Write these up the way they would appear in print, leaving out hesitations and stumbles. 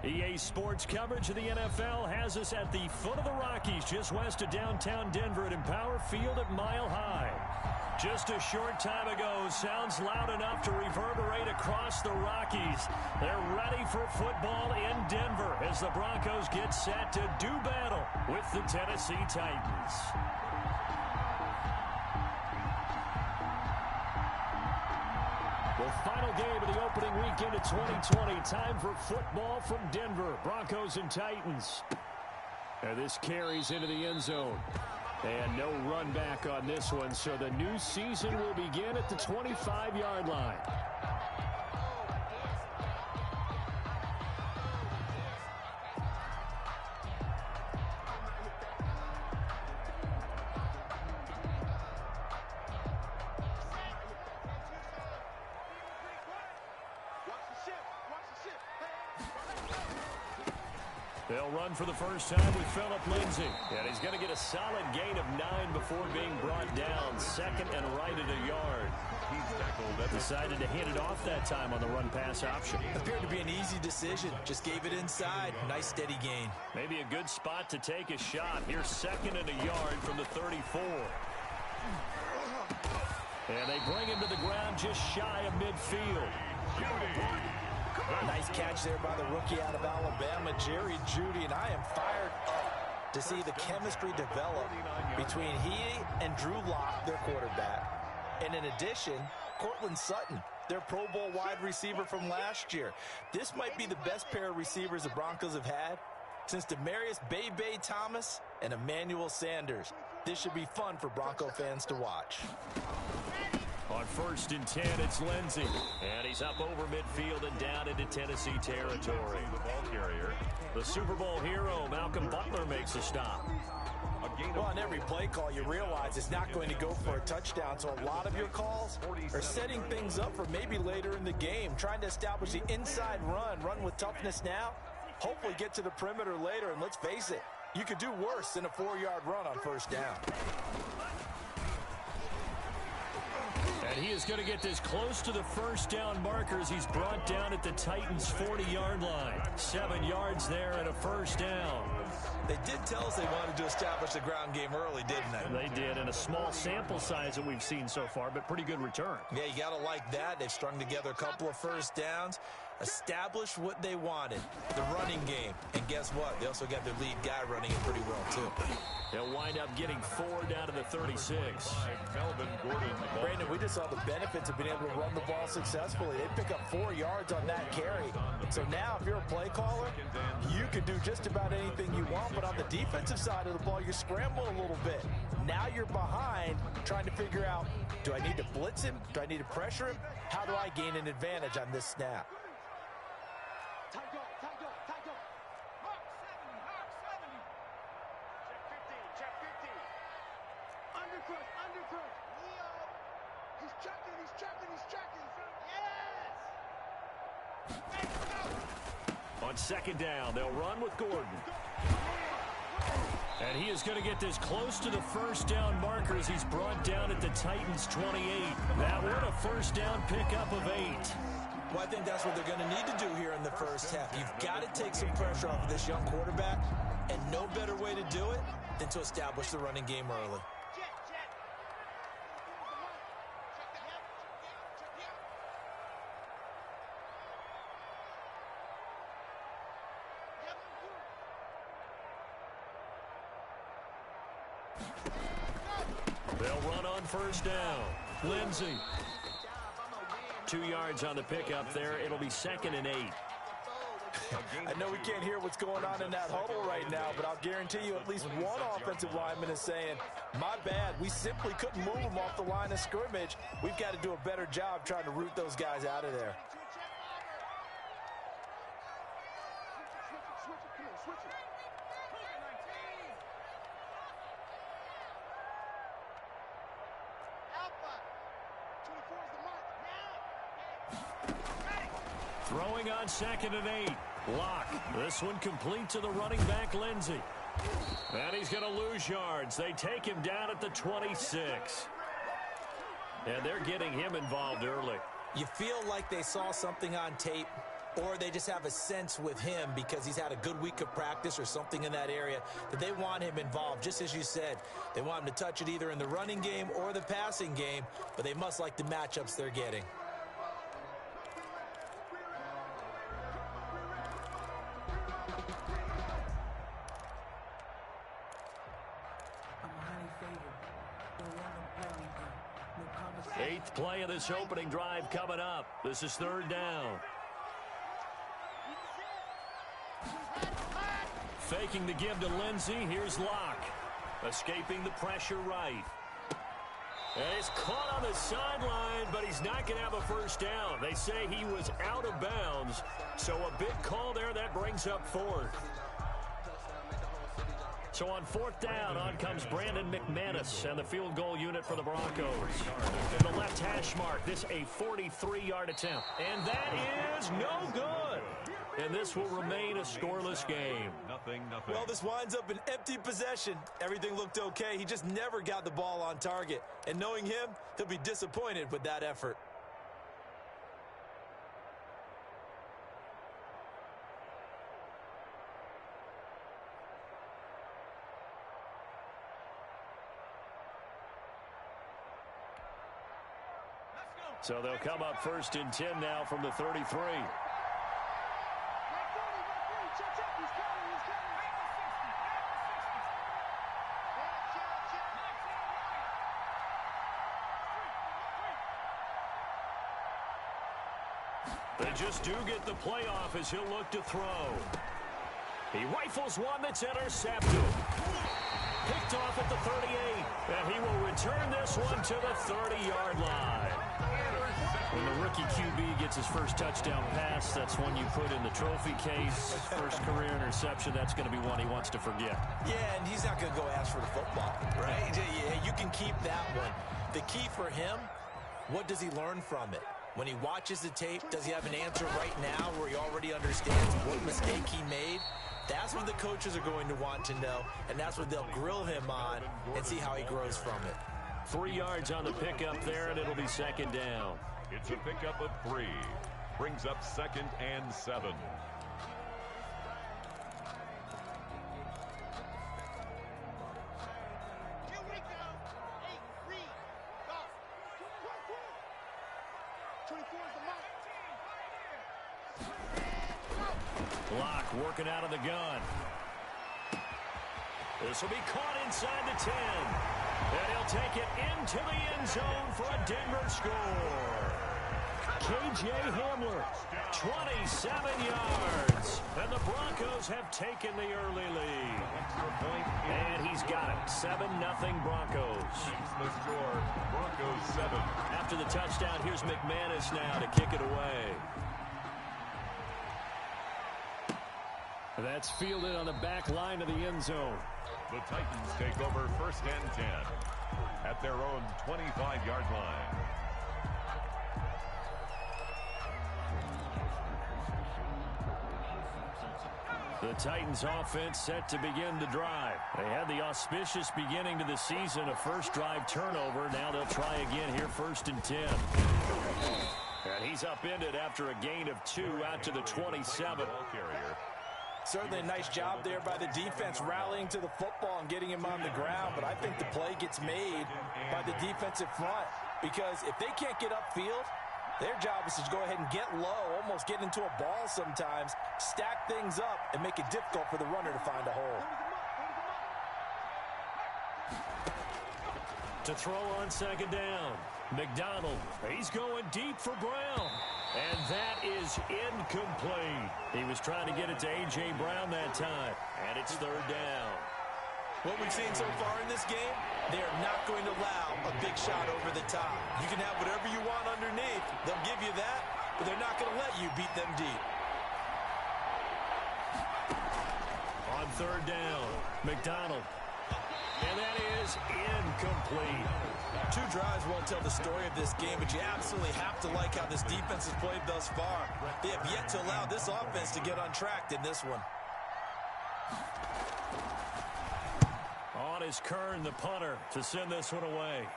EA Sports coverage of the NFL has us at the foot of the Rockies, just west of downtown Denver at Empower Field at Mile High. Just a short time ago, sounds loud enough to reverberate across the Rockies. They're ready for football in Denver as the Broncos get set to do battle with the Tennessee Titans. The final game of the opening weekend of 2020. Time for football from Denver. Broncos and Titans. And this carries into the end zone. And no run back on this one, so the new season will begin at the 25-yard line. They'll run for the first time with Phillip Lindsay. And he's going to get a solid gain of 9 before being brought down. Second and right at a yard. Decided to hand it off that time on the run-pass option. Appeared to be an easy decision. Just gave it inside. Nice steady gain. Maybe a good spot to take a shot. Here's second and a yard from the 34. And they bring him to the ground just shy of midfield. Nice catch there by the rookie out of Alabama, Jerry Jeudy, and I am fired up to see the chemistry develop between he and Drew Lock, their quarterback. And in addition, Cortland Sutton, their Pro Bowl wide receiver from last year. This might be the best pair of receivers the Broncos have had since Demaryius Bay Thomas and Emmanuel Sanders. This should be fun for Bronco fans to watch. On 1st and 10, it's Lindsay. And he's up over midfield and down into Tennessee territory. The ball carrier. The Super Bowl hero, Malcolm Butler, makes a stop. Well, on every play call, you realize it's not going to go for a touchdown, so a lot of your calls are setting things up for maybe later in the game, trying to establish the inside run with toughness now, hopefully get to the perimeter later, and let's face it, you could do worse than a 4-yard run on first down. And he is going to get this close to the first down marker as he's brought down at the Titans' 40-yard line. 7 yards there and a first down. They did tell us they wanted to establish the ground game early, didn't they? They did, and a small sample size that we've seen so far, but pretty good return. Yeah, you got to like that. They've strung together a couple of first downs, established what they wanted, the running game. And guess what? They also got their lead guy running it pretty well, too. They'll wind up getting 4 down to the 36. Brandon, we just saw the benefits of being able to run the ball successfully. They pick up 4 yards on that carry. So now if you're a play caller, you can do just about anything you want. But on the defensive side of the ball, you scramble a little bit. Now you're behind trying to figure out, do I need to blitz him? Do I need to pressure him? How do I gain an advantage on this snap? On second down, they'll run with Gordon. And he is going to get this close to the first down marker as he's brought down at the Titans' 28. That one a first down pickup of 8. Well, I think that's what they're going to need to do here in the first half. You've got to take some pressure off of this young quarterback, and no better way to do it than to establish the running game early. They'll run on first down. Lindsay. 2 yards on the pickup there. It'll be 2nd and 8. I know we can't hear what's going on in that huddle right now, but I'll guarantee you at least one offensive lineman is saying, my bad, we simply couldn't move them off the line of scrimmage. We've got to do a better job trying to root those guys out of there. Throwing on 2nd and 8. Lock. This one complete to the running back, Lindsay. And he's going to lose yards. They take him down at the 26. And they're getting him involved early. You feel like they saw something on tape or they just have a sense with him because he's had a good week of practice or something in that area that they want him involved. Just as you said, they want him to touch it either in the running game or the passing game, but they must like the matchups they're getting. Eighth play of this opening drive coming up. This is third down. Faking the give to Lindsey. Here's Locke. Escaping the pressure right. And he's caught on the sideline, but he's not going to have a first down. They say he was out of bounds. So a big call there. That brings up fourth. So on fourth down, on comes Brandon McManus and the field goal unit for the Broncos. In the left hash mark, this a 43-yard attempt. And that is no good. And this will remain a scoreless game. Nothing. Well, this winds up an empty possession. Everything looked okay. He just never got the ball on target. And knowing him, he'll be disappointed with that effort. So they'll come up first and 10 now from the 33. They just do get the playoff as he'll look to throw. He rifles one that's intercepted. Picked off at the 38. And he will return this one to the 30-yard line. When the rookie QB gets his first touchdown pass, that's one you put in the trophy case. First career interception, that's going to be one he wants to forget. Yeah, and he's not going to go ask for the football, right? Yeah, you can keep that one. The key for him, what does he learn from it? When he watches the tape, does he have an answer right now where he already understands what mistake he made? That's what the coaches are going to want to know, and that's what they'll grill him on and see how he grows from it. 3 yards on the pickup there, and it'll be second down. It's a pickup of 3. Brings up 2nd and 7. Here we go. 8-3. Go. 24 is the mark. Locke working out of the gun. This will be caught inside the 10. And he'll take it into the end zone for a Denver score. K.J. Hamler, 27 yards. And the Broncos have taken the early lead. And he's got it. 7-0 Broncos. The score, Broncos 7. After the touchdown, here's McManus now to kick it away. That's fielded on the back line of the end zone. The Titans take over 1st and 10 at their own 25-yard line. The Titans offense set to begin the drive. They had the auspicious beginning to the season, a first drive turnover. Now they'll try again here 1st and 10. And he's upended after a gain of 2 out to the 27. Ball carrier. Certainly a nice job there by the defense rallying to the football and getting him on the ground, but I think the play gets made by the defensive front because if they can't get upfield, their job is to go ahead and get low, almost get into a ball sometimes, stack things up, and make it difficult for the runner to find a hole. To throw on second down, McDonald, he's going deep for Brown. And that is incomplete. He was trying to get it to A.J. Brown that time. And it's third down. What we've seen so far in this game, they are not going to allow a big shot over the top. You can have whatever you want underneath. They'll give you that, but they're not going to let you beat them deep. On third down, McDonald. And that is incomplete. 2 drives won't tell the story of this game, but you absolutely have to like how this defense has played thus far. They have yet to allow this offense to get untracked in this one. On is Kern, the punter, to send this one away.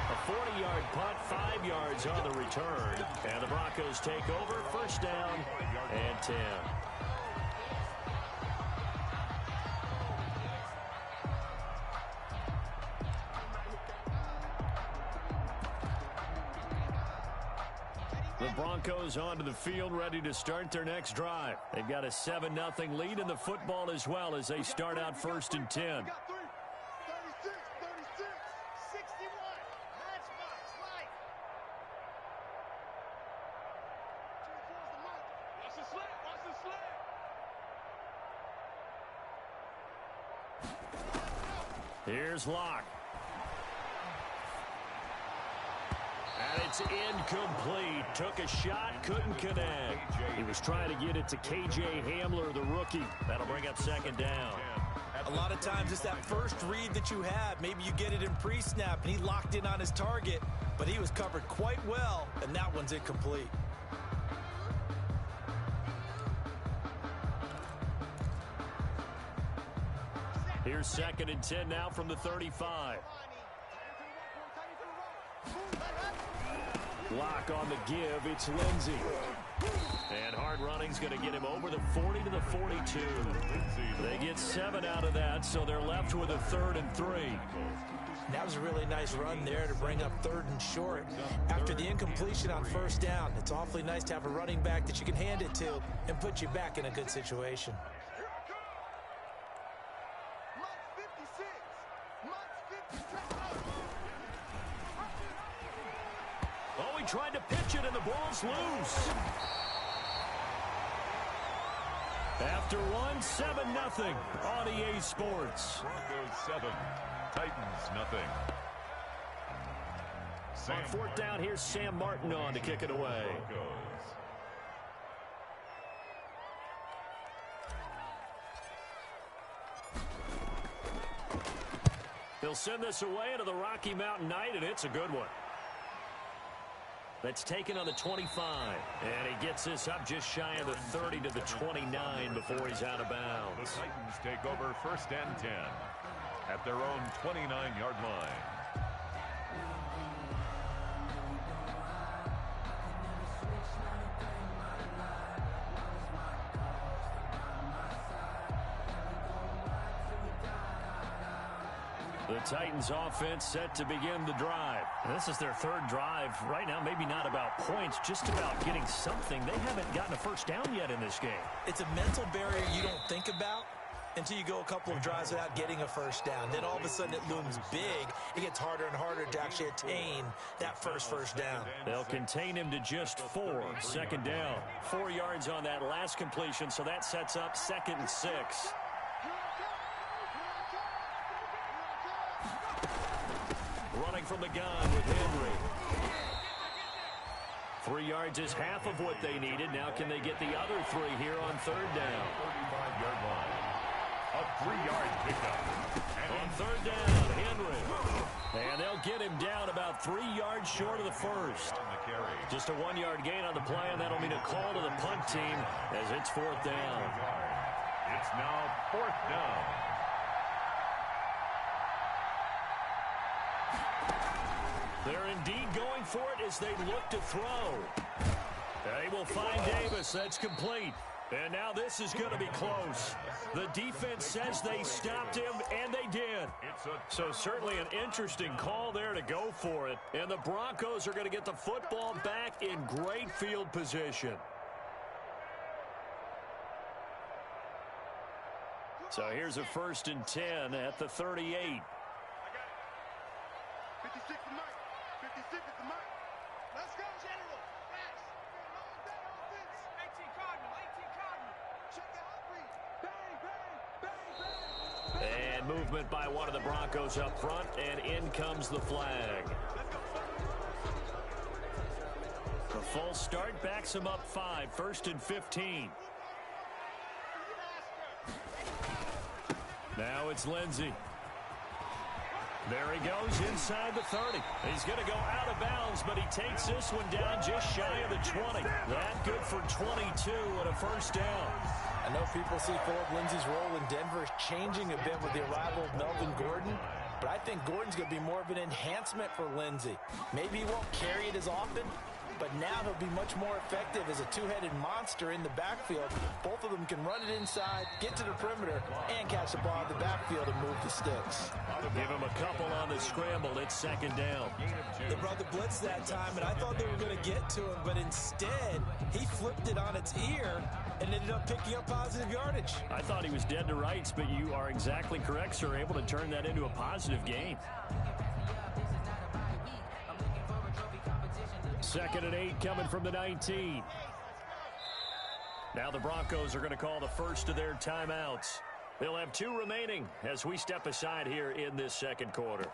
A 40-yard 20-yard punt, 5 yards on the return. And the Broncos take over, first down and 10. The Broncos onto the field, ready to start their next drive. They've got a 7-0 lead in the football as well as they start out first and 10. 36, 61. Matchbox, right. Watch the slant, watch the slant. Here's Locke. And it's incomplete. Took a shot, couldn't connect. He was trying to get it to K.J. Hamler, the rookie. That'll bring up second down. A lot of times it's that first read that you have. Maybe you get it in pre-snap, and he locked in on his target, but he was covered quite well, and that one's incomplete. Here's second and 10 now from the 35. Lock on the give. It's Lindsey. And hard running's going to get him over the 40 to the 42. They get 7 out of that, so they're left with a 3rd and 3. That was a really nice run there to bring up 3rd and short. After the incompletion on first down, it's awfully nice to have a running back that you can hand it to and put you back in a good situation. Oh, he tried to pitch it, and the ball's loose. After one, 7-0 on EA Sports. Broncos 7, Titans nothing. On fourth down, here's Sam Martin on to kick it away. They'll send this away into the Rocky Mountain Night, and it's a good one. That's taken on the 25. And he gets this up just shy of the 30 to the 29 before he's out of bounds. The Titans take over first and 10 at their own 29-yard line. The Titans offense set to begin the drive. This is their 3rd drive. Right now, maybe not about points, just about getting something. They haven't gotten a first down yet in this game. It's a mental barrier you don't think about until you go a couple of drives without getting a first down. Then all of a sudden it looms big. It gets harder and harder to actually attain that first down. They'll contain him to just 4. Second down. 4 yards on that last completion, so that sets up 2nd and 6. Running from the gun with Henry. 3 yards is half of what they needed. Now can they get the other 3 here on 3rd down? 35-yard line. A 3-yard pickup. On 3rd down, Henry. And they'll get him down about 3 yards short of the first. Just a 1-yard gain on the play, and that'll mean a call to the punt team as it's 4th down. It's now 4th down. They're indeed going for it as they look to throw. They will find Davis. That's complete. And now this is going to be close. The defense says they stopped him, and they did. So certainly an interesting call there to go for it. And the Broncos are going to get the football back in great field position. So here's a 1st and 10 at the 38. 56 to Mike. 56 is the Mike. Let's go, General. Max. Long day offense. 18 Cardinal. 18 Cardinal. Check the hot read. Bang, bang, bang, bang. And movement by one of the Broncos up front, and in comes the flag. The full start backs him up 5, 1st and 15. Now it's Lindsey. There he goes inside the 30. He's going to go out of bounds, but he takes this one down just shy of the 20. That good for 22 and a first down. I know people see Phillip Lindsay's role in Denver changing a bit with the arrival of Melvin Gordon, but I think Gordon's going to be more of an enhancement for Lindsey. Maybe he won't carry it as often, but now he'll be much more effective as a two-headed monster in the backfield. Both of them can run it inside, get to the perimeter, and catch the ball in the backfield and move the sticks. Give him a couple on the scramble. It's second down. They brought the blitz that time, and I thought they were going to get to him, but instead, he flipped it on its ear and ended up picking up positive yardage. I thought he was dead to rights, but you are exactly correct, sir. Able to turn that into a positive gain. 2nd and 8 coming from the 19. Now the Broncos are going to call the first of their timeouts. They'll have 2 remaining as we step aside here in this second quarter.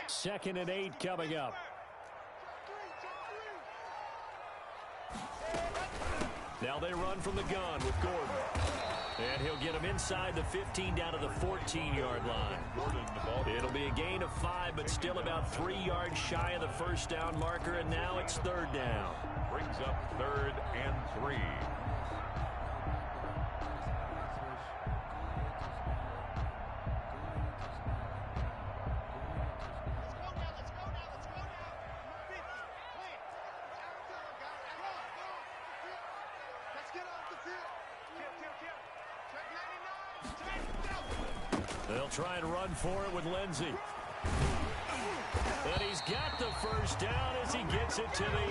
Second and 8 coming up. Now they run from the gun with Gordon. And he'll get him inside the 15 down to the 14-yard line. It'll be a gain of 5, but still about 3 yards shy of the first down marker, and now it's 3rd down. Brings up 3rd and 3. They'll try and run for it with Lindsey. And he's got the first down as he gets it to the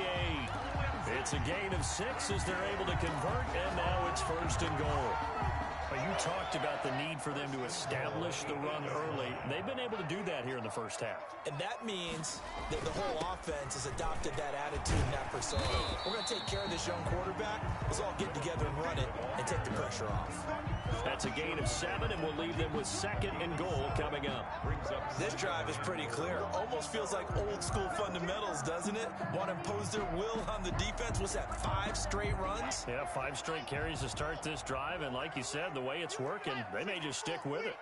8. It's a gain of 6 as they're able to convert, and now it's 1st and goal. You talked about the need for them to establish the run early. They've been able to do that here in the first half. And that means that the whole offense has adopted that attitude and that persona. We're going to take care of this young quarterback. Let's all get together and run it and take the pressure off. That's a gain of 7, and we'll leave them with 2nd and goal coming up. This drive is pretty clear. Almost feels like old school fundamentals, doesn't it? Want to impose their will on the defense. What's that, 5 straight runs? Yeah, 5 straight carries to start this drive, and like you said, the way it's working, they may just stick with it.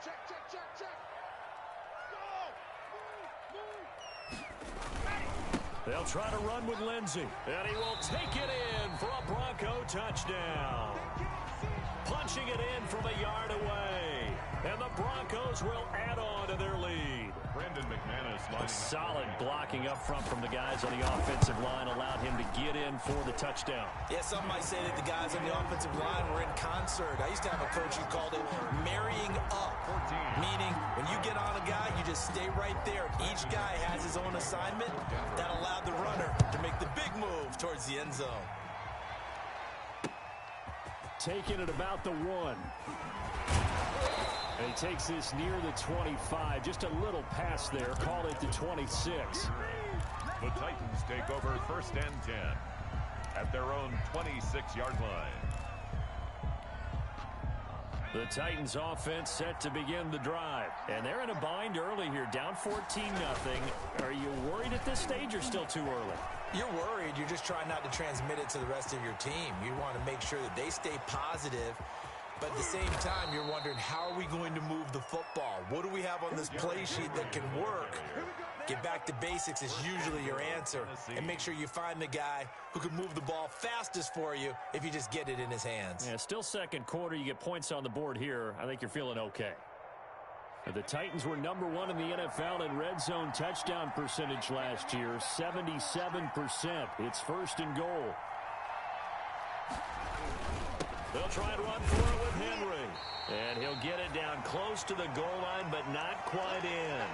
Check, check, check, check. They'll try to run with Lindsey, and he will take it in for a Bronco touchdown. Punching it in from a yard away, and the Broncos will add on to their lead. Brandon McManus. A solid blocking up front from the guys on the offensive line allowed him to get in for the touchdown. Yeah, some might say that the guys on the offensive line were in concert. I used to have a coach who called it marrying up, meaning when you get on a guy, you just stay right there. Each guy has his own assignment. That allowed the runner to make the big move towards the end zone. Taking it about the 1. And he takes this near the 25. Just a little pass there. Call it the 26. The Titans take over 1st and 10 at their own 26-yard line. The Titans offense set to begin the drive. And they're in a bind early here, down 14-0. Are you worried at this stage or still too early? You're worried. You're just trying not to transmit it to the rest of your team. You want to make sure that they stay positive. But at the same time, you're wondering, how are we going to move the football? What do we have on this play sheet that can work? Get back to basics is usually your answer. And make sure you find the guy who can move the ball fastest for you if you just get it in his hands. Yeah, still second quarter. You get points on the board here. I think you're feeling okay. The Titans were number 1 in the NFL in red zone touchdown percentage last year, 77%. It's 1st and goal. They'll try and run for it with Henry. And he'll get it down close to the goal line, but not quite in.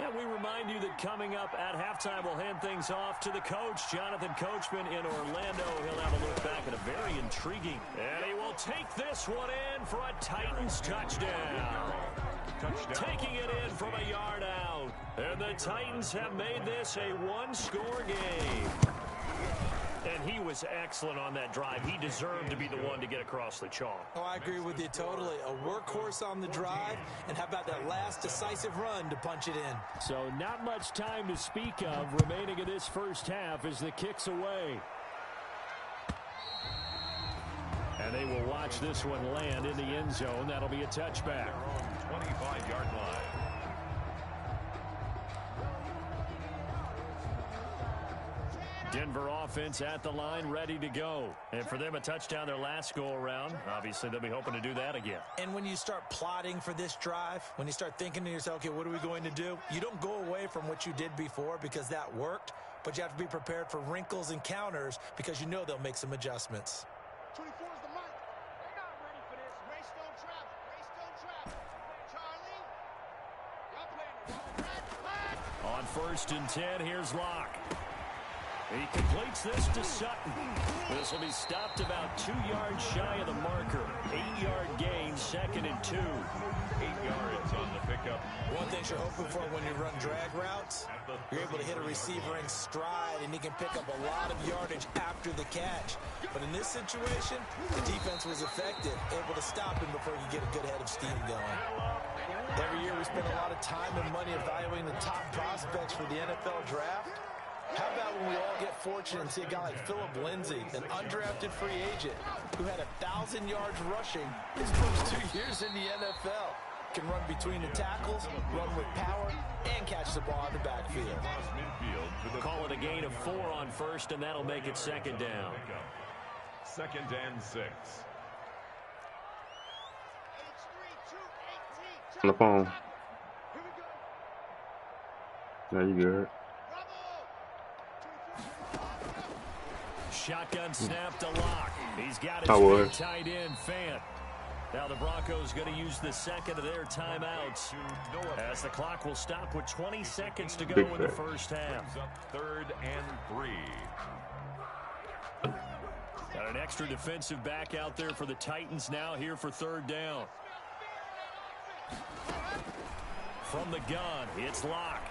And we remind you that coming up at halftime, we'll hand things off to the coach, Jonathan Coachman in Orlando. He'll have a look back at a very intriguing. And he will take this one in for a Titans touchdown. Taking it in from a yard out. And the Titans have made this a one-score game. And he was excellent on that drive. He deserved to be the one to get across the chalk. Oh, I agree with you totally. A workhorse on the drive, and how about that last decisive run to punch it in? So not much time to speak of remaining in this first half as the kick's away. And they will watch this one land in the end zone. That'll be a touchback. 25-yard line. Denver offense at the line, ready to go. And for them, a touchdown their last go-around. Obviously, they'll be hoping to do that again. And when you start plotting for this drive, when you start thinking to yourself, okay, what are we going to do? You don't go away from what you did before because that worked, but you have to be prepared for wrinkles and counters because you know they'll make some adjustments. 24 is the mark. They're not ready for this. Race don't travel. Race don't travel. Charlie, y'all playing the wrong red. On 1st and 10, here's Locke. He completes this to Sutton. This will be stopped about 2 yards shy of the marker. 8-yard gain, 2nd and 2. 8 yards on the pickup. One thing you're hoping for when you run drag routes, you're able to hit a receiver in stride, and he can pick up a lot of yardage after the catch. But in this situation, the defense was effective, able to stop him before you get a good head of steam going. Every year we spend a lot of time and money evaluating the top prospects for the NFL draft. How about when we all get fortunate and see a guy like Phillip Lindsay, an undrafted free agent who had 1,000 yards rushing his first 2 years in the NFL. Can run between the tackles, run with power, and catch the ball in the backfield. Call it a gain of 4 on 1st, and that'll make it 2nd down. 2nd and 6. On the phone. Now you good. Shotgun snap to Locke. He's got his big tight end, Fant. Now the Broncos going to use the second of their timeouts as the clock will stop with 20 seconds to go in the first half. 3rd and 3. Got an extra defensive back out there for the Titans now here for 3rd down. From the gun, it's Locke.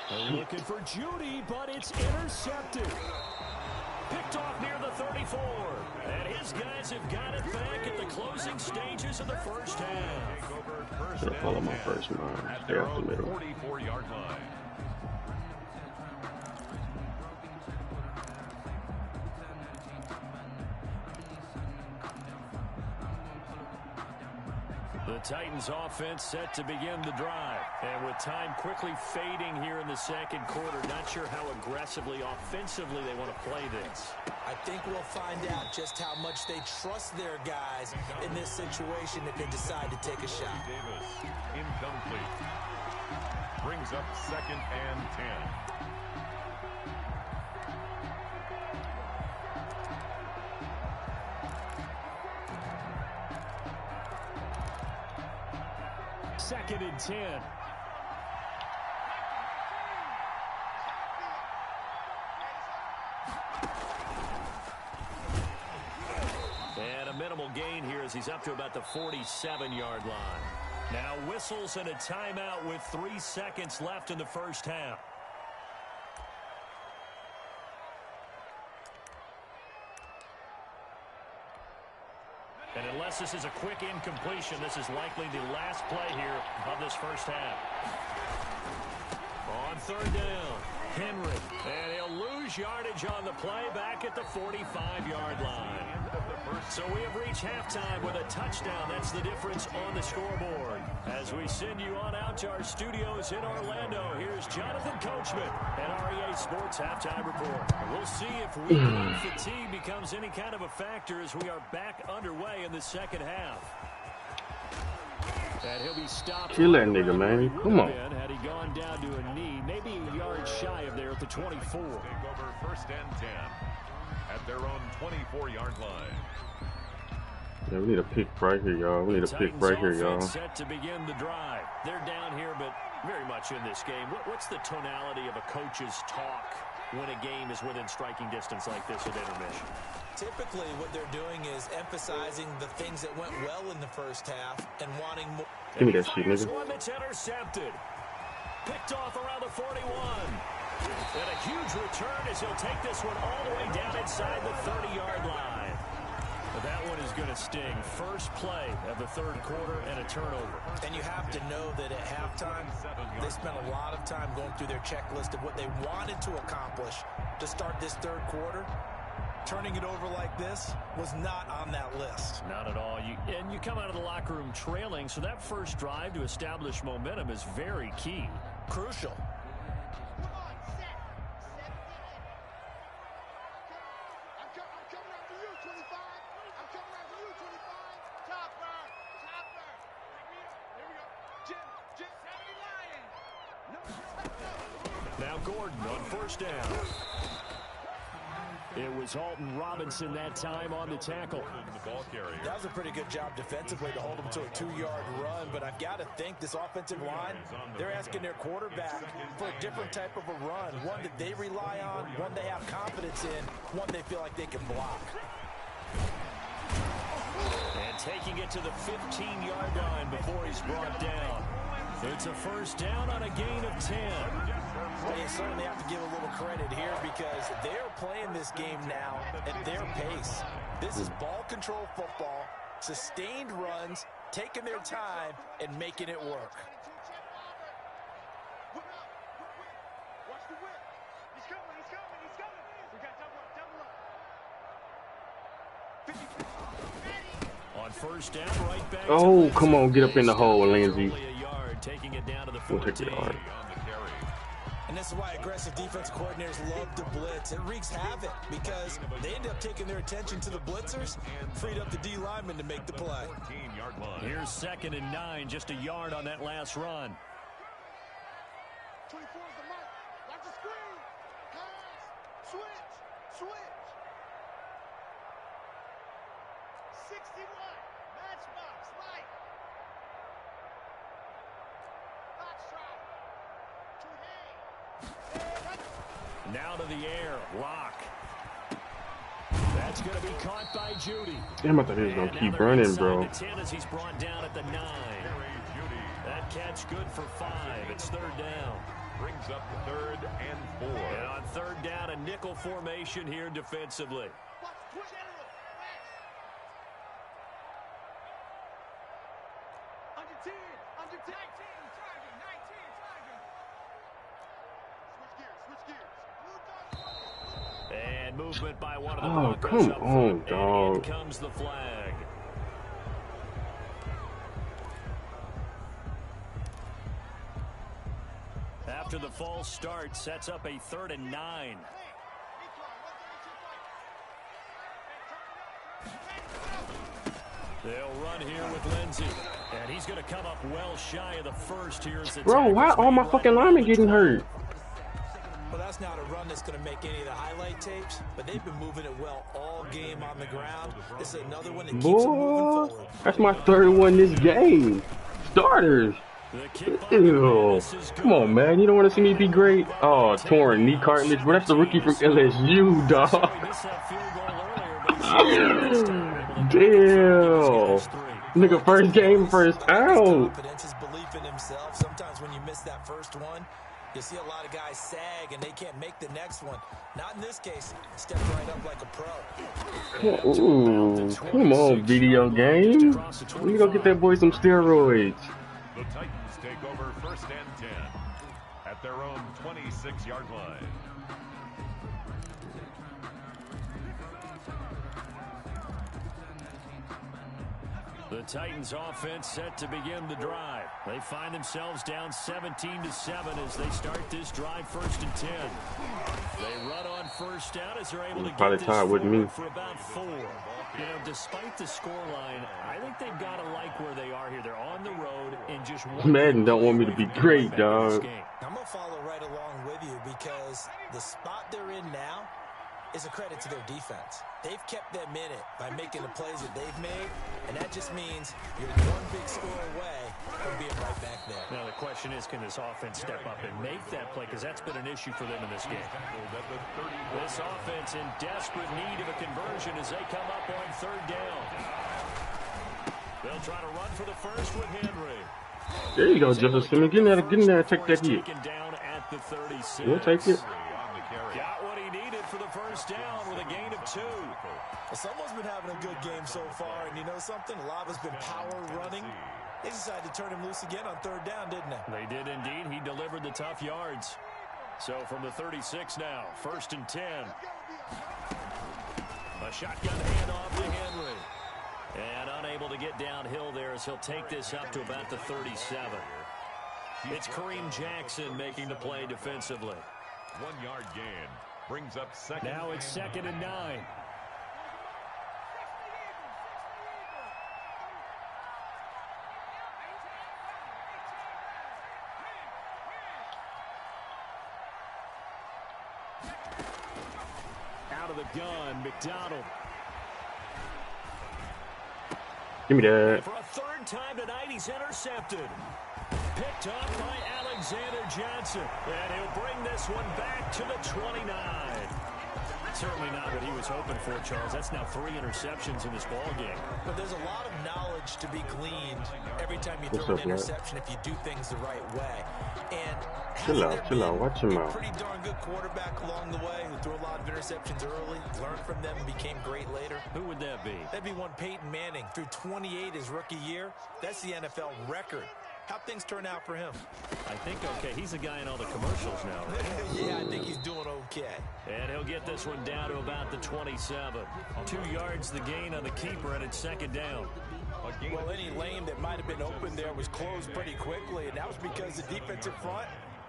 They're looking for Judy, but it's intercepted. Picked off near the 34. And his guys have got it back at the closing stages of the first half. Should have followed my first line. At Stay their off the own middle. 44-yard line. The Titans offense set to begin the drive. And with time quickly fading here in the second quarter, not sure how aggressively, offensively they want to play this. I think we'll find out just how much they trust their guys in this situation if they decide to take a shot. Davis, incomplete. Brings up 2nd and 10. Second and 10. And a minimal gain here as he's up to about the 47-yard line. Now whistles and a timeout with 3 seconds left in the first half. And unless this is a quick incompletion, this is likely the last play here of this first half. On 3rd down, Henry. And he'll lose yardage on the play back at the 45-yard line. So we have reached halftime with a touchdown. That's the difference on the scoreboard. As we send you on out to our studios in Orlando, here's Jonathan Coachman and REA Sports Halftime Report. We'll see if week one fatigue becomes any kind of a factor as we are back underway in the second half. And he'll be stopped. Kill that nigga, man. Come on. Had he gone down to a knee, maybe a yard shy of there at the 24. Take over 1st and 10 at their own 24-yard line. Yeah, we need a pick right here, y'all. We need a pick right here, y'all. Set to begin the drive. They're down here, but very much in this game. What's the tonality of a coach's talk when a game is within striking distance like this at intermission? Typically, what they're doing is emphasizing the things that went well in the first half and wanting more. Give me that shit, nigga. One that's intercepted. Picked off around the 41. And a huge return as he'll take this one all the way down inside the 30-yard line. But that one is going to sting. First play of the third quarter and a turnover. And you have to know that at halftime, they spent a lot of time going through their checklist of what they wanted to accomplish to start this third quarter. Turning it over like this was not on that list. Not at all. And you come out of the locker room trailing, so that first drive to establish momentum is very key. Crucial. Now Gordon on first down. It was Alton Robinson that time on the tackle. That was a pretty good job defensively to hold him to a 2-yard run, but I've got to think this offensive line, they're asking their quarterback for a different type of a run, one that they rely on, one they have confidence in, one they feel like they can block. And taking it to the 15-yard line before he's brought down. It's a first down on a gain of 10. Well, you certainly have to give a little credit here because they're playing this game now at their pace. This is ball control football, sustained runs, taking their time, and making it work. Watch the whip. He's coming, he's coming, he's coming. We got double up. On first down, right back. Oh, come on, get up in the hole, Lindsey. Only a yard, taking it down to the We'll 14. take the yard. And this is why aggressive defensive coordinators love to blitz. It wreaks havoc because they end up taking their attention to the blitzers, freed up the D lineman to make the play. Here's 2nd and 9, just a yard on that last run. 24 is the mark. Watch the screen. Pass. Switch. Switch. 61. Matchbox. Light. Foxtrot. Now to the air. Lock. That's going to be caught by Judy. Damn, I thought he was going to keep running, bro. 10 as he's brought down at the 9. That catch good for 5. It's third down. Brings up 3rd and 4. And on third down, a nickel formation here defensively. Under 10. Under 10. 19. Target. 19. Target. Switch gears. And movement by one of the Oh, Broncos come up on, front, dog. and in comes the flag. After the false start, sets up a 3rd and 9. They'll run here with Lindsey. And he's going to come up well shy of the first here. As the Bro, why all my fucking linemen getting hurt? Well, that's not a run that's going to make any of the highlight tapes, but they've been moving it well all game on the ground. This is another one that keeps them moving Boy, forward. that's my 3rd one this game. Starters. Ew. Come on, man. You don't want to see me be great? Oh, torn knee cartilage. Bro, that's the rookie from LSU, dog. Damn. Nigga, first game, first out. Confidence is belief in himself. Sometimes when you miss that first one, you see a lot of guys sag and they can't make the next one. Not in this case. Stepped right up like a pro. Ooh, come on, video game. We go get that boy some steroids. The Titans take over 1st and 10 at their own 26-yard line. The Titans offense set to begin the drive. They find themselves down 17-7 as they start this drive 1st and 10. They run on first down as they're able to Probably get this tied with me. for about 4. You know, despite the scoreline, I think they've got to like where they are here. They're on the road and just Madden don't want me to be great, dog. I'm going to follow right along with you because the spot they're in now is a credit to their defense. They've kept them in it by making the plays that they've made, and that just means you're one big score away from being right back there. Now the question is, can this offense step up and make that play? Because that's been an issue for them in this game. This offense in desperate need of a conversion as they come up on third down. They'll try to run for the first with Henry. There you go, Justice Simmons. Get in there, take that hit. Taken down at the 36. We'll take it. Got what he needed for the first down with a gain of 2. Well, someone's been having a good game so far, and you know something? A lot of it's been power running. They decided to turn him loose again on 3rd down, didn't they? They did indeed. He delivered the tough yards. So from the 36 now, 1st and 10. A shotgun handoff to Henry. And unable to get downhill there as he'll take this up to about the 37. It's Kareem Jackson making the play defensively. 1 yard gain brings up second. Now it's 2nd and 9. Out of the gun, McDonald. Give me that. For a 3rd time tonight, he's intercepted. Picked up by Alexander Johnson. And he'll bring this one back to the 29. Certainly not what he was hoping for, Charles. That's now 3 interceptions in this ball game. But there's a lot of knowledge to be gleaned every time you throw an interception if you do things the right way. And chill out, watch him out. Pretty darn good quarterback along the way who threw a lot of interceptions early, learned from them, and became great later. Who would that be? That'd be one Peyton Manning. Threw 28 his rookie year. That's the NFL record. How'd things turn out for him? I think okay. He's a guy in all the commercials now, right? Yeah, I think he's doing okay. And he'll get this one down to about the 27. 2 yards the gain on the keeper, and it's 2nd down. Well, any lane that might have been open there was closed pretty quickly, and that was because the defensive front,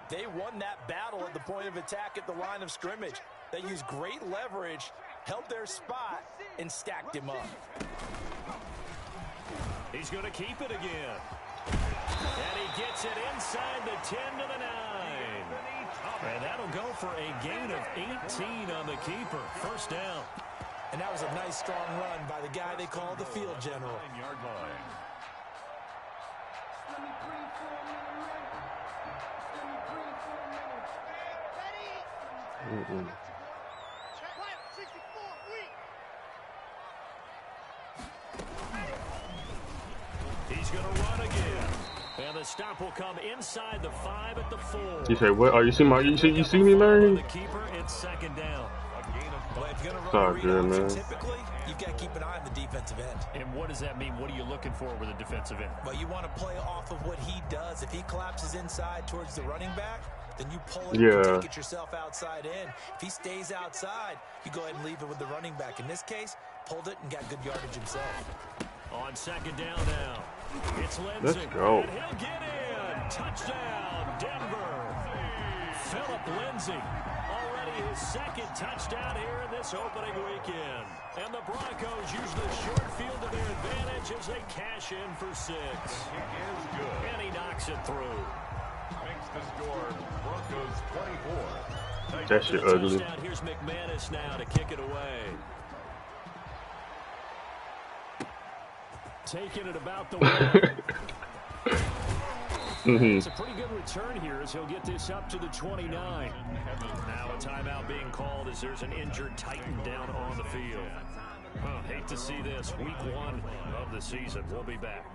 they won that battle at the point of attack at the line of scrimmage. They used great leverage, held their spot, and stacked him up. He's going to keep it again. And he gets it inside the 10 to the 9. And that'll go for a gain of 18 on the keeper. 1st down. And that was a nice, strong run by the guy they call the field general. 9-yard line. He's going to run again. And the stop will come inside the 5 at the 4. You say what? Oh, you see me, man? The keeper, it's 2nd down. Well, if you're going to Sorry, run a read man. option, typically, you've got to keep an eye on the defensive end. And what does that mean? What are you looking for with a defensive end? Well, you want to play off of what he does. If he collapses inside towards the running back, then you pull it and take it yourself outside in. If he stays outside, you go ahead and leave it with the running back. In this case, pulled it and got good yardage himself. On 2nd down now, it's Lindsay. Let's go. And he'll get in. Touchdown, Denver. Philip Lindsay. Already his 2nd touchdown here in this opening weekend. And the Broncos use the short field to their advantage as they cash in for 6. It is good. And he knocks it through. Makes the score Broncos 24. That shit ugly. Touchdown. Here's McManus now to kick it away. Taking it about the 1. It's a pretty good return here as he'll get this up to the 29. Now a timeout being called as there's an injured Titan down on the field. Hate to see this. Week 1 of the season. We'll be back.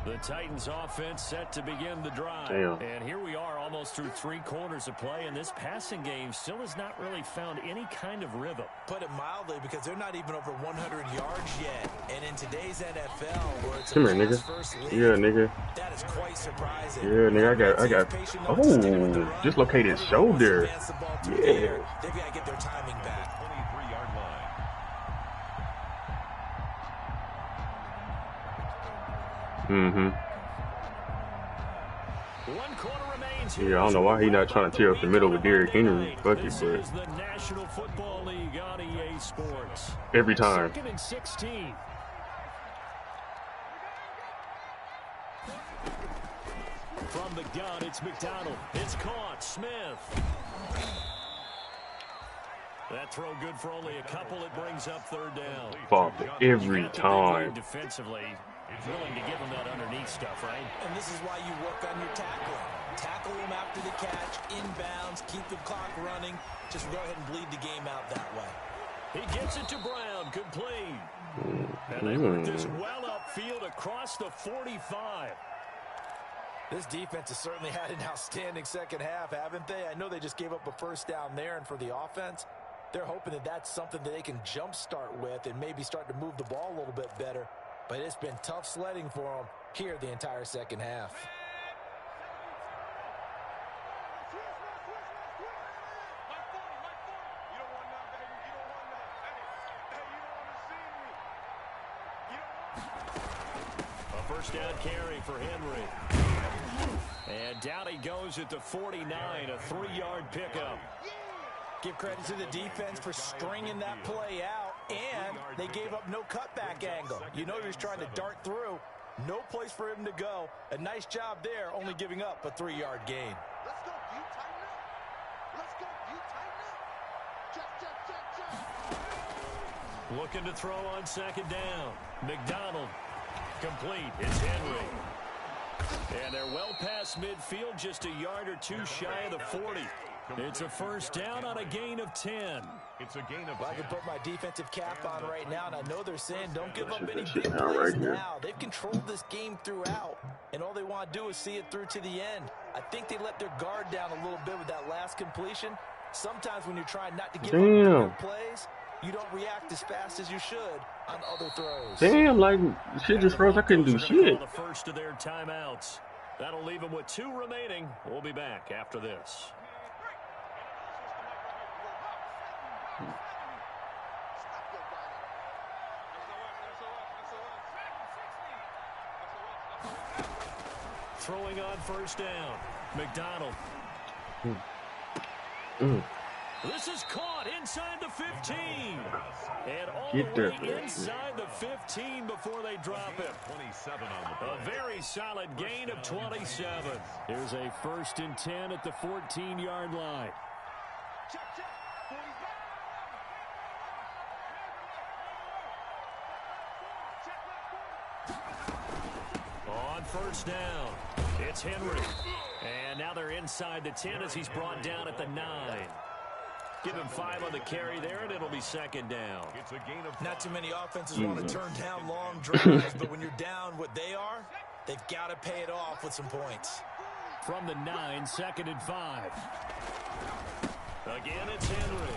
The Titans offense set to begin the drive. Damn. And here we are almost through 3 quarters of play, and this passing game still has not really found any kind of rhythm. Put it mildly, because they're not even over 100 yards yet. And in today's NFL, where it's Come a here, pass-first league, Yeah, nigga. that is quite surprising. Yeah, nigga, I got. Oh, dislocated shoulder. Yeah. They've got to get their timing back. 23-yard line. Mm-hmm. 1 quarter remains. Yeah, I don't know why he not trying to tear up the middle with Derrick Henry. Fuck it, This but is the National Football League on EA Sports. every time. 2nd and 16. From the gun, it's McDonald. It's caught. Smith. That throw good for only a couple. It brings up 3rd down. Fuck every You got the big time. lead defensively, willing to give him that underneath stuff, right? And this is why you work on your tackling. Tackle them after the catch, inbounds, keep the clock running. Just go ahead and bleed the game out that way. He gets it to Brown. Good play. And they work this well upfield across the 45. This defense has certainly had an outstanding second half, haven't they? I know they just gave up a first down there, and for the offense, they're hoping that that's something that they can jumpstart with and maybe start to move the ball a little bit better. But it's been tough sledding for them here the entire second half. A first down carry for Henry. And down he goes at the 49, a 3-yard pickup. Give credit to the defense for stringing that play out, and they gave up no cutback angle. You know he was trying to dart through. No place for him to go. A nice job there, only giving up a 3-yard gain. Let's go, you tighten up. Let's go, you tighten up. Check. Looking to throw on second down. McDonald. Complete. It's Henry. And they're well past midfield, just a yard or two shy of the 40. It's a first down on a gain of 10. It's a gain of 10. Well, I can put my defensive cap on right now, and I know they're saying don't give up any big plays now. They've controlled this game throughout, and all they want to do is see it through to the end. I think they let their guard down a little bit with that last completion. Sometimes when you're trying not to give up big plays, you don't react as fast as you should on other throws. Damn, like, shit just froze. I couldn't do shit. The first of their timeouts. That'll leave them with 2 remaining. We'll be back after this. Throwing on first down. McDonald. This is caught inside the 15. And all the way inside the 15 before they drop it. 27 on the play. A very solid gain of 27. Here's a first and 10 at the 14-yard line. On first down, it's Henry. And now they're inside the 10 as he's brought down at the 9. Give him 5 on the carry there, and it'll be second down. It's a gain of 5. Not too many offenses want to turn down long drives, but when you're down what they are, they've got to pay it off with some points. From the 9, second and 5. Again, it's Henry.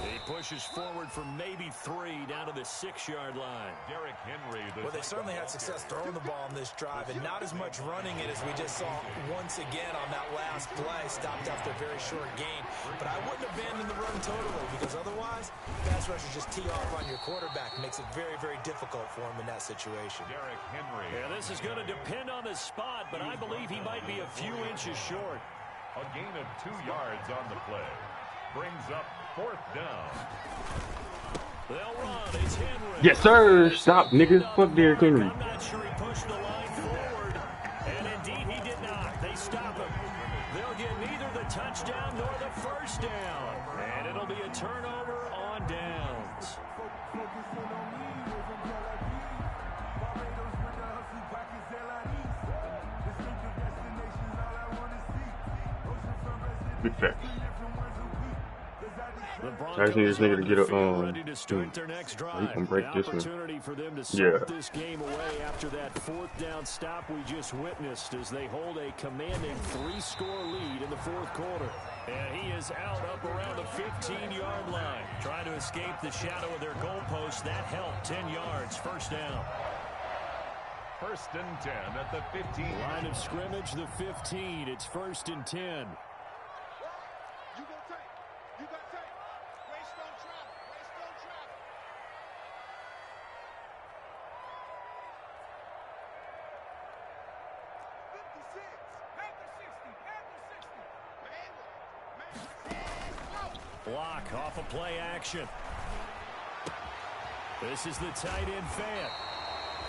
He pushes forward for maybe 3 down to the 6-yard line. Derrick Henry. Well, they certainly had success throwing the ball on this drive, and not as much running it as we just saw once again on that last play, stopped after a very short gain. But I wouldn't abandon the run totally, because otherwise, pass rushers just tee off on your quarterback. Makes it very, very difficult for him in that situation. Derrick Henry. Yeah, this is going to depend on the spot, but I believe he might be a few inches short. A gain of 2 yards on the play. Brings up 4th down. They'll run. It's Henry. Yes, sir. Stop, nigga. Fuck Derrick Henry. I'm not sure he pushed the line forward. And indeed, he did not. They stop him. They'll get neither the touchdown nor the first down. And it'll be a turnover on downs. Big facts. I just need this nigga to get a ready to start their next drive. He can break this one. Opportunity for them to sort this game away after that 4th down stop we just witnessed as they hold a commanding 3-score lead in the 4th quarter. And he is out up around the 15-yard line, trying to escape the shadow of their goalpost. That helped. 10 yards, first down. First and 10 at the 15. Line of scrimmage, the 15. It's first and 10. Block off a play action. This is the tight end Fant.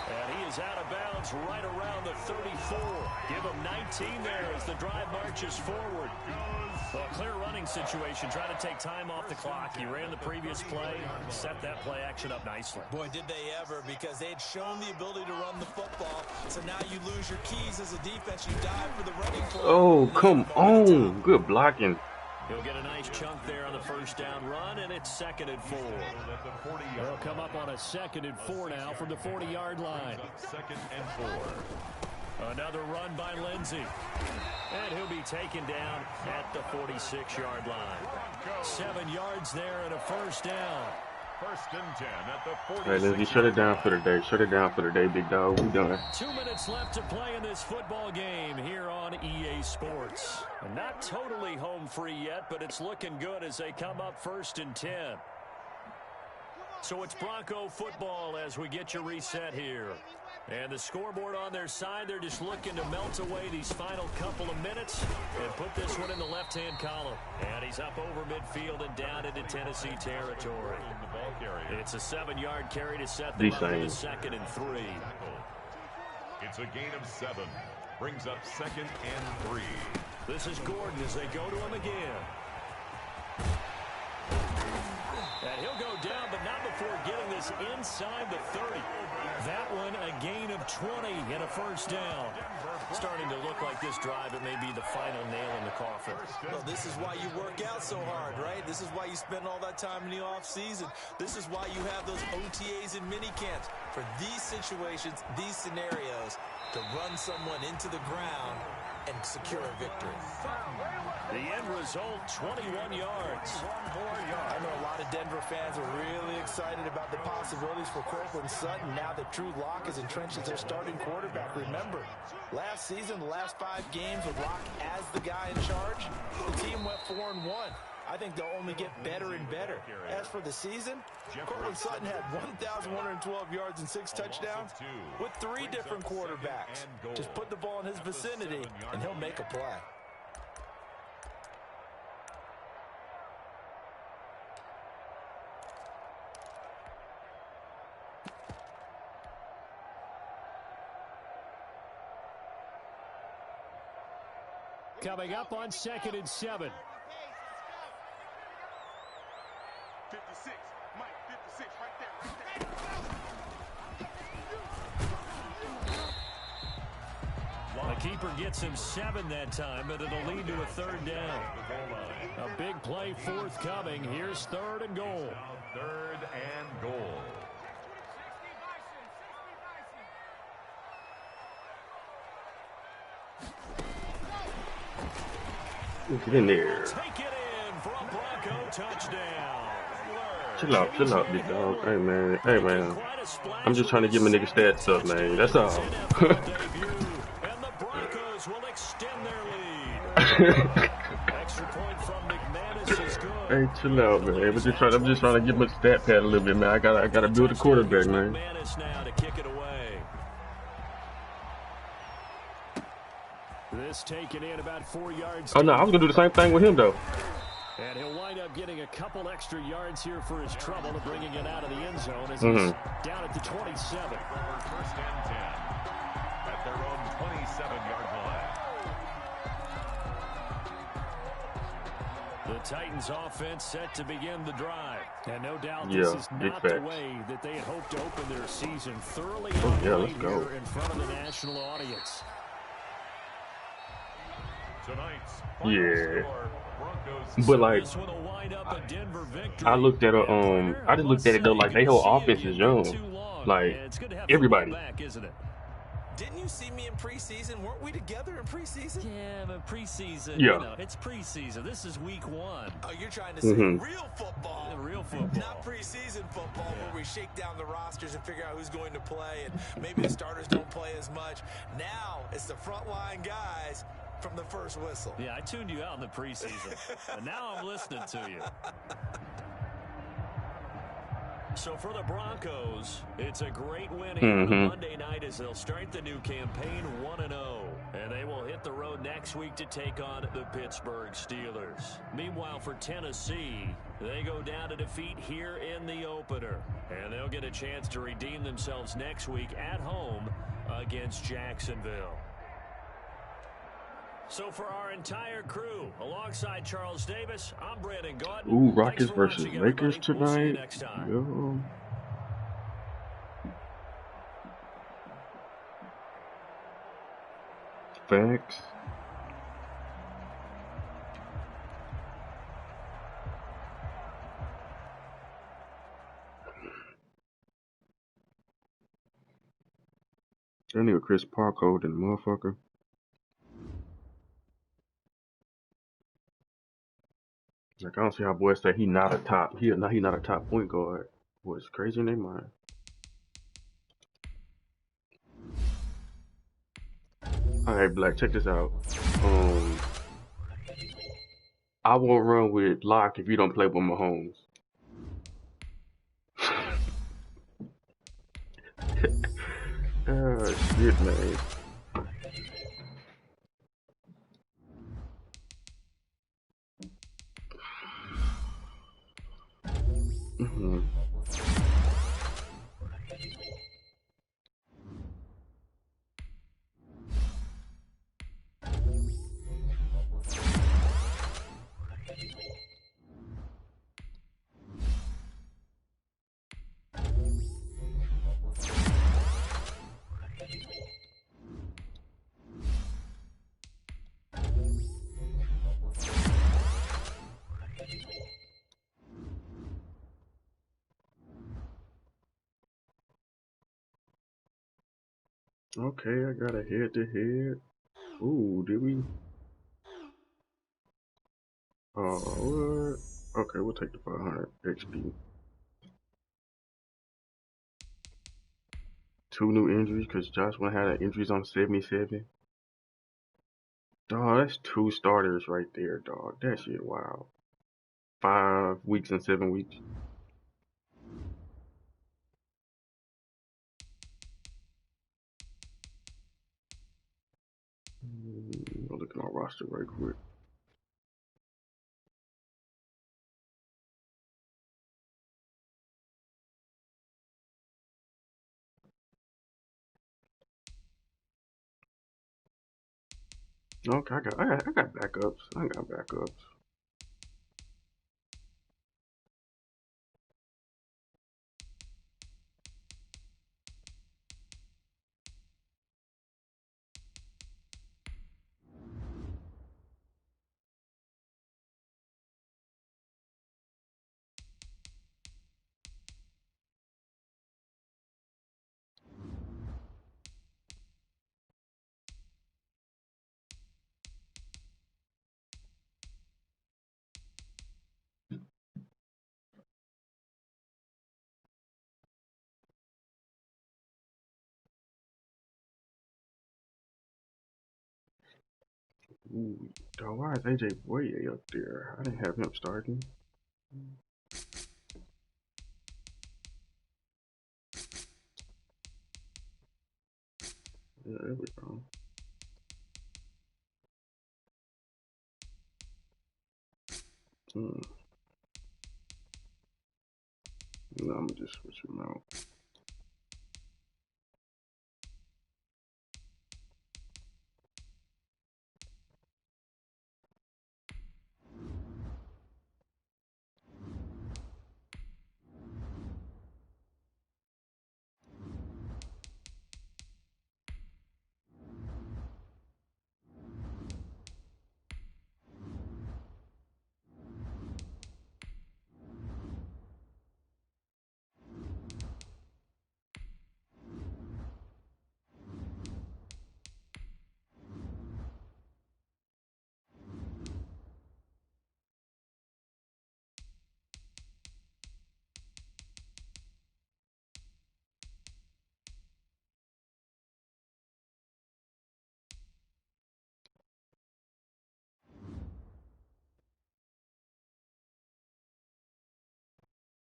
And he is out of bounds right around the 34. Give him 19 there as the drive marches forward. Well, a clear running situation, trying to take time off the clock. He ran the previous play, set that play action up nicely. Boy, did they ever, because they had shown the ability to run the football. So now you lose your keys as a defense. You dive for the running play. Oh, come on. Good blocking. He'll get a nice chunk there on the first down run, and it's 2nd and 4. They'll come up on a 2nd and 4 now from the 40-yard line. 2nd and 4. Another run by Lindsey. And he'll be taken down at the 46-yard line. 7 yards there and a first down. 1st and 10 at the 46. Hey, Lindsey, shut it down for the day. Shut it down for the day, big dog. We done. 2 minutes left to play in this football game here on EA Sports. Not totally home free yet, but it's looking good as they come up 1st and 10. So it's Bronco football as we get you reset here. And the scoreboard on their side, they're just looking to melt away these final couple of minutes and put this one in the left-hand column. And he's up over midfield and down into Tennessee territory. It's a 7-yard carry to set them up for the 2nd and 3. It's a gain of 7. Brings up 2nd and 3. This is Gordon as they go to him again. And he'll go down, but not before getting this inside the 30. That one a gain of 20 and a first down. Starting to look like this drive, it may be the final nail in the coffin. Well, this is why you work out so hard, right? This is why you spend all that time in the offseason. This is why you have those OTAs and mini camps. For these situations, these scenarios, to run someone into the ground and secure a victory. The end result, 21 yards. I know a lot of Denver fans are really excited about the possibilities for Cortland Sutton now that Drew Lock is entrenched as their starting quarterback. Remember, last season, the last 5 games with Lock as the guy in charge, the team went 4-1. I think they'll only get better and better. As for the season, Cortland Sutton had 1,112 yards and 6 touchdowns with 3 different quarterbacks. Just put the ball in his vicinity, and he'll make a play. Coming up on 2nd and 7. 56, Mike, 56, right there. The keeper gets him 7 that time, but it'll lead to a 3rd down. A big play forthcoming. Here's 3rd and goal. 3rd and goal. Get in there. Take it in for a Bronco touchdown. Chill out, big dog. Hey, man. I'm just trying to get my nigga stats up, man. That's all. And the Broncos will extend their lead. Extra point from McManus is good. Hey, chill out, man. I'm just trying to get my stat pad a little bit, man. I gotta build a quarterback, man. McManus now to kick it away. This taken in about 4 yards. Oh, no, I was going to do the same thing with him, though. And he'll wind up getting a couple extra yards here for his trouble and bringing it out of the end zone as he's down at the 27. 1st and 10 at their own 27-yard line. The Titans offense set to begin the drive. And no doubt this is not the way that they had hoped to open their season. Thoroughly let's go. here in front of the national audience. Tonight's but like, I looked at I just looked at it though, like they whole offense is young, like everybody. Didn't you see me in preseason? Weren't we together in preseason? Yeah, but preseason. Yeah. You know, it's preseason. This is week 1. Oh, you're trying to say real football. Real football. Not preseason football where we shake down the rosters and figure out who's going to play, and maybe the starters don't play as much. Now it's the frontline guys from the first whistle. Yeah, I tuned you out in the preseason, and now I'm listening to you. So for the Broncos, it's a great win here on Monday night as they'll start the new campaign 1-0. And they will hit the road next week to take on the Pittsburgh Steelers. Meanwhile, for Tennessee, they go down to defeat here in the opener. And they'll get a chance to redeem themselves next week at home against Jacksonville. So for our entire crew, alongside Charles Davis, I'm Brandon Gaunt. Ooh, Rockets versus Lakers tonight. Yo. Facts. That nigga Chris Parko than the motherfucker. Like I don't see how boys say he not a top. He not a top point guard. What's crazy in their mind? Alright, Black, check this out. I won't run with Locke if you don't play with Mahomes. Oh shit, man. Okay, I got a head to head. Ooh, did we? What? Okay, we'll take the 500 XP. 2 new injuries because Josh went had injuries on 77. Dog, that's 2 starters right there, dog. That shit, wow. 5 weeks and 7 weeks. I'll look at my roster right quick. Okay, I got backups. I got backups. Ooh, dog, why is AJ Boye up there? I didn't have him starting. Yeah, there we go. No, I'm gonna just switch him out.